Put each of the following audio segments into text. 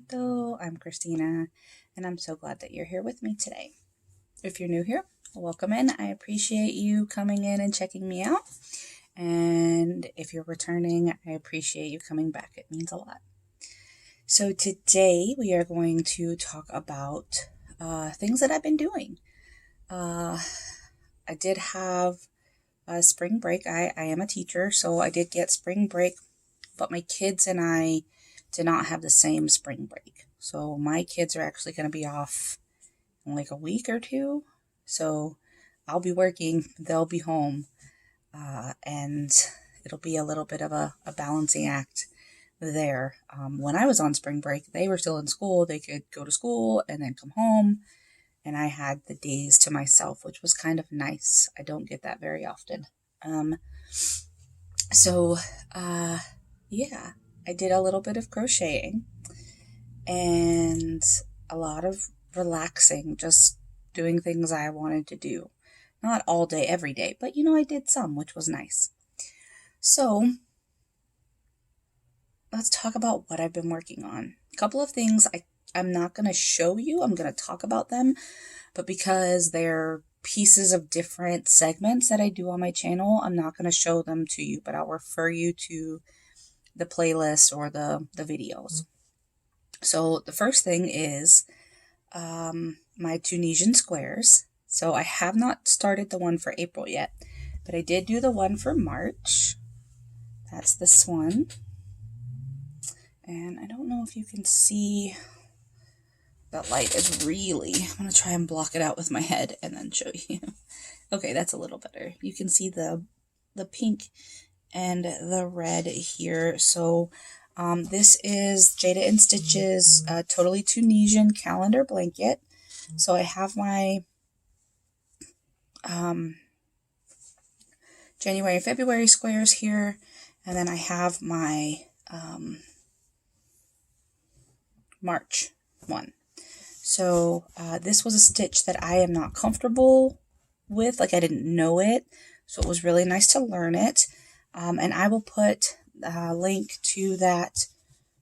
Uncinetto. I'm Christina, and I'm so glad that you're here with me today. If you're new here, welcome in. I appreciate you coming in and checking me out. And if you're returning, I appreciate you coming back. It means a lot. So today we are going to talk about things that I've been doing. I did have a spring break. I am a teacher, so I did get spring break, but my kids and I did not have the same spring break. So my kids are actually going to be off in like a week or two. So I'll be working, they'll be home, and it'll be a little bit of a balancing act there. When I was on spring break, they were still in school. They could go to school and then come home, and I had the days to myself, which was kind of nice. I don't get that very often. Yeah, I did a little bit of crocheting and a lot of relaxing, just doing things I wanted to do. Not all day, every day, but I did some, which was nice. So let's talk about what I've been working on. A couple of things I'm not going to show you. I'm going to talk about them, but because they're pieces of different segments that I do on my channel, I'm not going to show them to you, but I'll refer you to the playlist or the videos. So the first thing is my Tunisian Squares. So I have not started the one for April yet, but I did do the one for March. That's this one. And I don't know if you can see, that light is really, I'm going to try and block it out with my head and then show you. Okay, that's a little better. You can see the pink and the red here. So this is Jada & Stitch's Totally Tunisian calendar blanket. So I have my January and February squares here, and then I have my March one. So this was a stitch that I am not comfortable with, like I didn't know it, so it was really nice to learn it. And I will put a link to that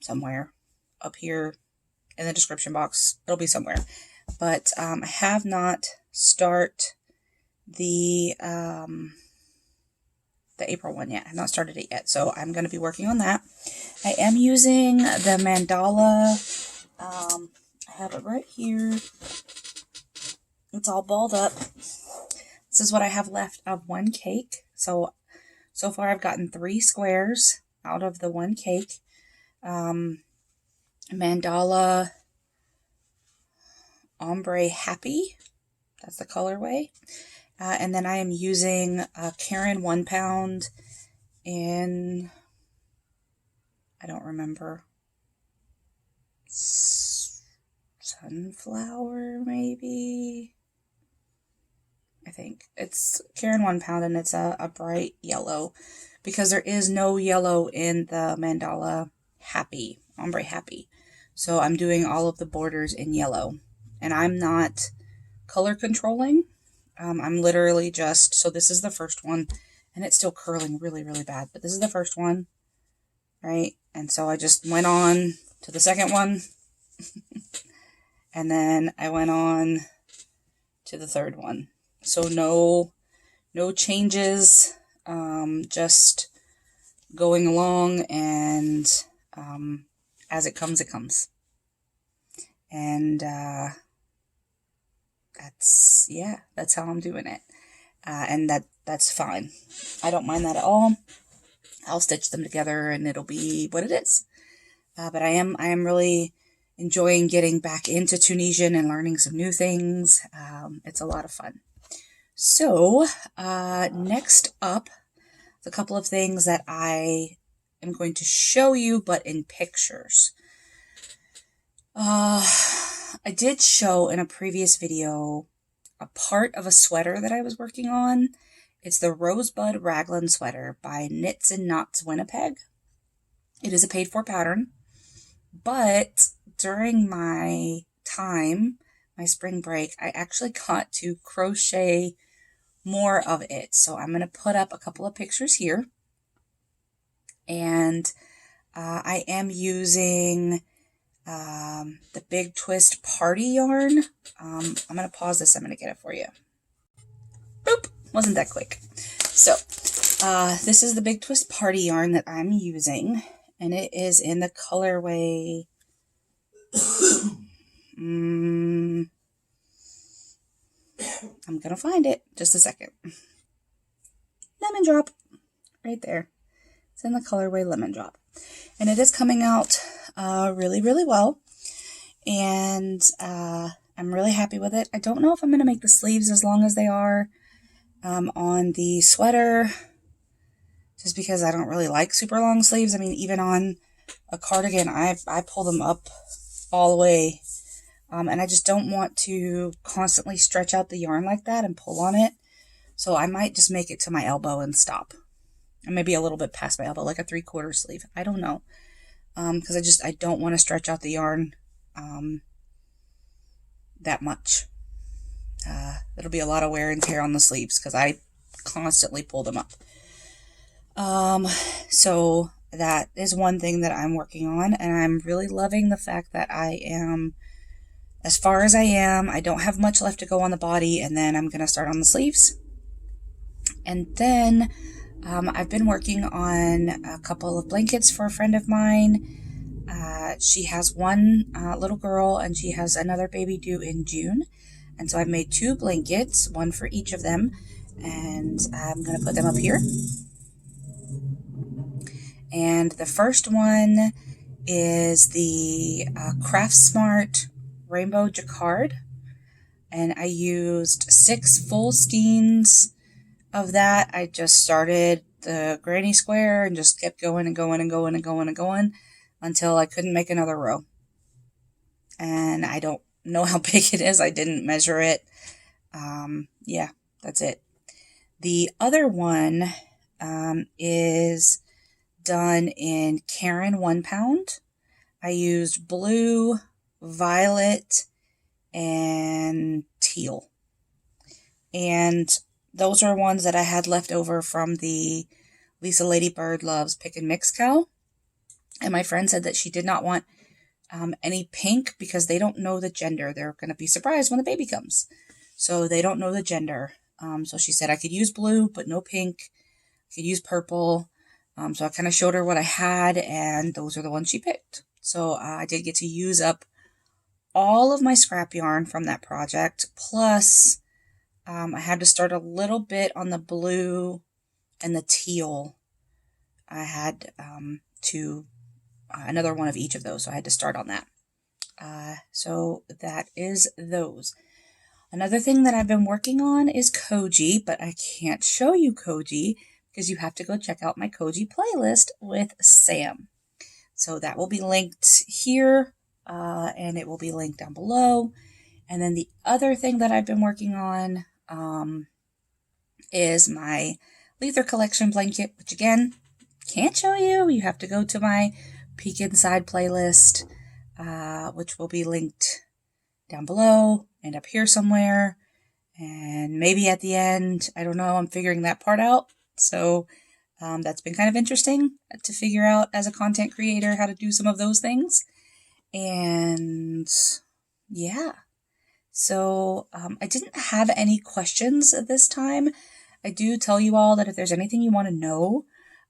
somewhere up here in the description box. It'll be somewhere. But I have not started the April one yet. I have not started it yet, so I'm going to be working on that. I am using the Mandala. I have it right here. It's all balled up. This is what I have left of one cake. So far I've gotten 3 squares out of the one cake. Mandala Ombre Happy. That's the colorway. And then I am using Karen 1 pound in, I don't remember, sunflower maybe? I think it's Karen 1 pound, and it's a bright yellow because there is no yellow in the Mandala Happy, Ombre Happy. So I'm doing all of the borders in yellow, and I'm not color controlling. I'm literally just, so this is the first one, and it's still curling really, really bad, but this is the first one, right? And so I just went on to the second one, and then I went on to the third one. So no changes, just going along, and as it comes, it comes. And that's how I'm doing it. And that's fine. I don't mind that at all. I'll stitch them together and it'll be what it is. But I am really enjoying getting back into Tunisian and learning some new things. It's a lot of fun. So, next up, a couple of things that I am going to show you, but in pictures. I did show in a previous video a part of a sweater that I was working on. It's the Rosebud Raglan sweater by Knits and Knots Winnipeg. It is a paid for pattern, but during my spring break, I actually got to crochet more of it. So I'm going to put up a couple of pictures here. And I am using the Big Twist Party yarn. I'm going to pause this. I'm going to get it for you. Boop! Wasn't that quick. So, this is the Big Twist Party yarn that I'm using, and it is in the colorway. I'm going to find it. Just a second. Lemon Drop. Right there. It's in the colorway Lemon Drop. And it is coming out really, really well. And I'm really happy with it. I don't know if I'm going to make the sleeves as long as they are on the sweater. Just because I don't really like super long sleeves. I mean, even on a cardigan, I pull them up all the way. And I just don't want to constantly stretch out the yarn like that and pull on it. So I might just make it to my elbow and stop. And maybe a little bit past my elbow, like a 3/4 sleeve. I don't know. Because I don't want to stretch out the yarn that much. It'll be a lot of wear and tear on the sleeves because I constantly pull them up. So that is one thing that I'm working on, and I'm really loving the fact that I am as far as I am. I don't have much left to go on the body, and then I'm going to start on the sleeves. And then I've been working on a couple of blankets for a friend of mine. She has one little girl, and she has another baby due in June. And so I've made 2 blankets, one for each of them, and I'm going to put them up here. And the first one is the Craft Smart Rainbow Jacquard, and I used 6 full skeins of that. I just started the granny square and just kept going and going and going and going and going until I couldn't make another row. And I don't know how big it is. I didn't measure it. Yeah, that's it. The other one is done in Caron 1 pound. I used blue, violet, and teal. And those are ones that I had left over from the Lisa Ladybird Loves Pick and Mix cow. And my friend said that she did not want any pink because they don't know the gender. They're going to be surprised when the baby comes. So they don't know the gender. So she said I could use blue, but no pink. I could use purple. So I kind of showed her what I had, and those are the ones she picked. So I did get to use up all of my scrap yarn from that project. Plus, I had to start a little bit on the blue and the teal. I had to another one of each of those, so I had to start on that. So that is those. Another thing that I've been working on is Koji, but I can't show you Koji because you have to go check out my Koji playlist with Sam. So that will be linked here, and it will be linked down below. And then the other thing that I've been working on is my Lether Collection blanket, which again, can't show you. You have to go to my Peek Inside playlist, which will be linked down below and up here somewhere. And maybe at the end, I don't know, I'm figuring that part out. So that's been kind of interesting to figure out as a content creator how to do some of those things. And yeah, so I didn't have any questions this time. I do tell you all that if there's anything you want to know,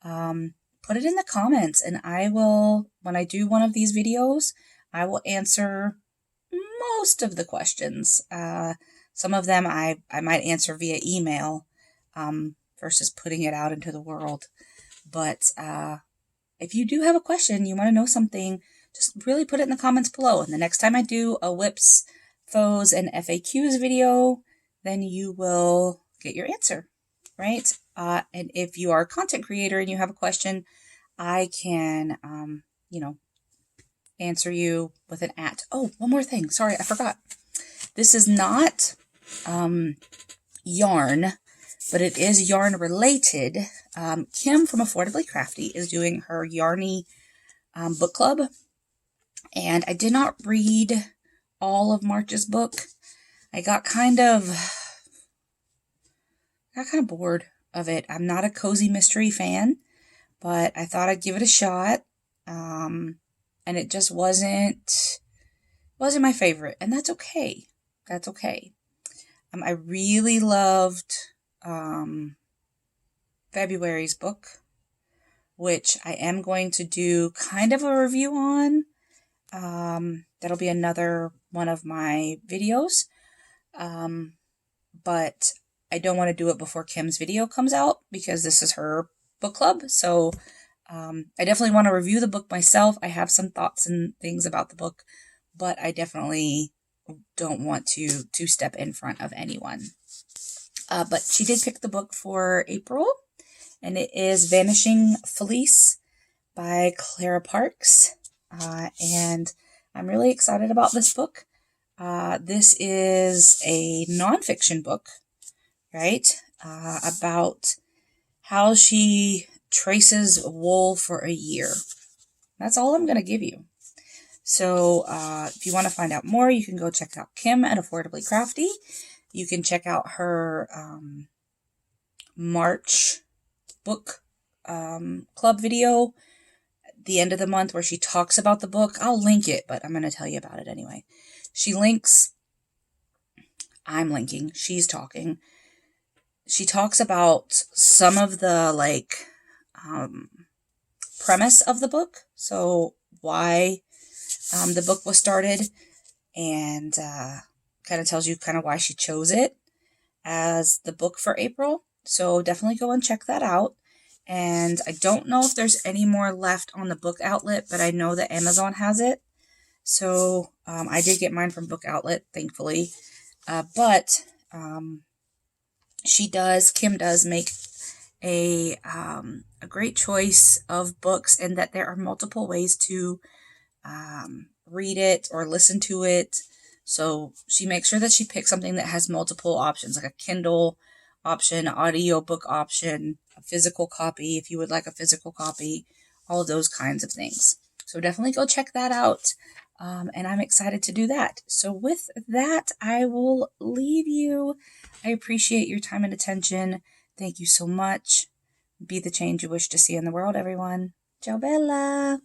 put it in the comments, and I will, when I do one of these videos, I will answer most of the questions. Some of them I might answer via email versus putting it out into the world. But if you do have a question, you want to know something, just really put it in the comments below. And the next time I do a WIPS, FAQs, and FAQs video, then you will get your answer, right? And if you are a content creator and you have a question, I can, answer you with an @ Oh, one more thing. Sorry, I forgot. This is not yarn, but it is yarn related. Kim from Affordably Crafty is doing her Yarny book club, and I did not read all of March's book. I got kind of bored of it. I'm not a cozy mystery fan, but I thought I'd give it a shot. and it just wasn't my favorite, and that's okay. That's okay. I really loved February's book, which I am going to do kind of a review on. That'll be another one of my videos. But I don't want to do it before Kim's video comes out because this is her book club. So I definitely want to review the book myself. I have some thoughts and things about the book, but I definitely don't want to step in front of anyone. But she did pick the book for April, and it is Vanishing Felice by Clara Parks. And I'm really excited about this book. This is a nonfiction book, right? About how she traces wool for a year. That's all I'm going to give you. So if you want to find out more, you can go check out Kim at Affordably Crafty. You can check out her March book club video at the end of the month where she talks about the book. I'll link it, but I'm going to tell you about it anyway. She links, I'm linking, she's talking. She talks about some of the premise of the book. So why the book was started, and kind of tells you kind of why she chose it as the book for April. So definitely go and check that out. And I don't know if there's any more left on the Book Outlet, but I know that Amazon has it. So I did get mine from Book Outlet, thankfully. But Kim does make a great choice of books, and that there are multiple ways to read it or listen to it. So she makes sure that she picks something that has multiple options, like a Kindle option, audiobook option, a physical copy if you would like a physical copy, all of those kinds of things. So definitely go check that out. And I'm excited to do that. So with that, I will leave you. I appreciate your time and attention. Thank you so much. Be the change you wish to see in the world, everyone. Ciao bella!